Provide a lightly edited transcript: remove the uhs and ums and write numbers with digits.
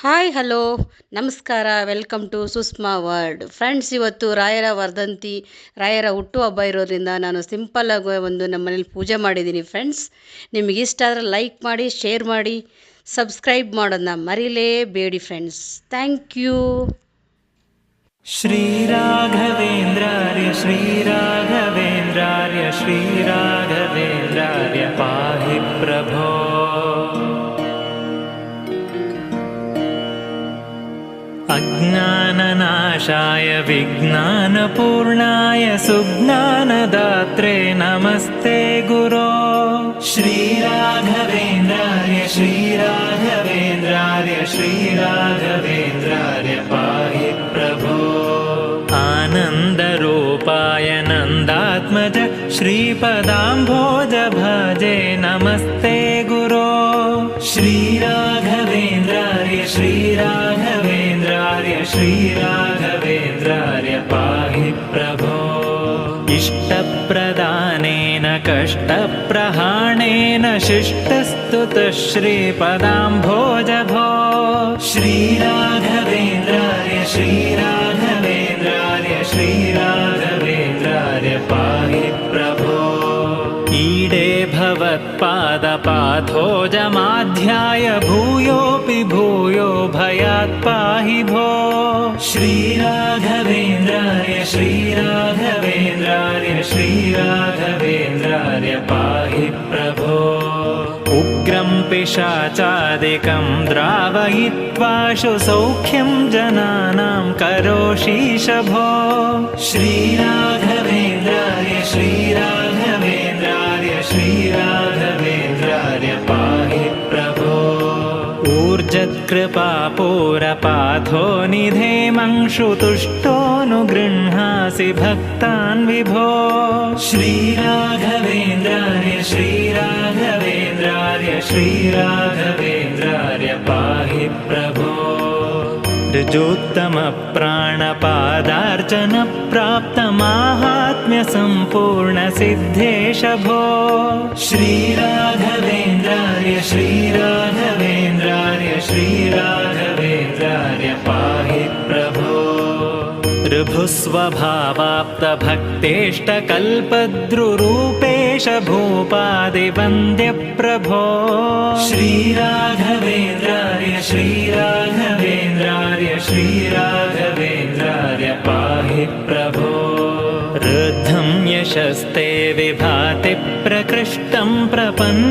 Hi hello ನಮಸ್ಕಾರ welcome to Sushma world friends. ಇವತ್ತು ರಾಯರ ವರ್ಧಂತಿ, ರಾಯರ ಹುಟ್ಟುಹಬ್ಬ ಇರೋದ್ರಿಂದ ನಾನು ಸಿಂಪಲ್ಲಾಗಿ ನಮ್ಮನೇಲಿ ಪೂಜೆ ಮಾಡಿದ್ದೀನಿ ಫ್ರೆಂಡ್ಸ್. ನಿಮಗೆ ಇಷ್ಟ ಆದರೆ ಲೈಕ್ ಮಾಡಿ, ಶೇರ್ ಮಾಡಿ, ಸಬ್ಸ್ಕ್ರೈಬ್ ಮಾಡೋದನ್ನ ಮರಿಲೇಬೇಡಿ ಫ್ರೆಂಡ್ಸ್. Thank you. श्रीराघवेन्द्रार्य श्रीराघवेन्द्रार्य श्रीराघवेन्द्रार्य पाहि प्रभो। अज्ञाननाशाय विज्ञानपूर्णाय सुज्ञानदात्रे नमस्ते गुरो। श्रीराघवेन्द्रार्य श्रीराघवेन्द्रार्य श्रीराघवेन्द्रार्य पाहि प्रभो। आनन्दरूपाय नन्दात्मज श्रीपदाम्भोज भजे नमस्ते गुरो। श्रीराघवेन्द्रार्य श्रीराघवेन्द्रार्य श्रीराघवेन्द्रार्य पाहि प्रभो। इष्टप्रदानेन कष्टप्रहाणेन शिष्टस्तुतः श्रीपदाम्भोज भो। श्रीराघवेन्द्रार्य श्रीराघवेन्द्रार्य श्रीराघवेन्द्रार्य पाहि प्रभो। ईडे भवत्पादपाथोजमाध्याय भूयोऽपि भूयो भयात् पाहि भो। श्रीराघवेन्द्रार्य श्रीराघवेन्द्रार्य श्रीराघवेन्द्रार्य पाहि प्रभो। उग्रं पिशाचादिकं द्रावयित्वाशु सौख्यं जनानां करोषीश भो। श्रीराघवेन्द्रार्य श्रीराघवेन्द्रार्य श्रीराघवेन्द्रार्य पाहि प्रभो। ऊर्जत्कृपापूरपाथो निधेमंशुतुष्टोऽनुगृह्णासि भक्तान् विभो। श्रीराघवेन्द्रार्य श्रीराघवेन्द्रार्य श्रीराघवेन्द्रार्य पाहि प्रभो। ऋजोत्तमप्राणपादार्चनप्राप्तमाहात्म्यसम्पूर्णसिद्धेश भो। श्रीराघवेन्द्रार्य श्रीराघवेन्द्रार्य श्रीराघवेन्द्रार्य पाहि प्रभो। ऋभुस्वभावाप्तभक्तेष्टकल्पद्रुरूपेश भूपादिवन्द्यप्रभो। श्रीराघवेन्द्रार्य श्रीराघवेन्द्रार्य श्रीराघवेन्द्रार्य पाहि प्रभो। ऋद्धं यशस्ते विभाति प्रकृष्टं प्रपन्नम्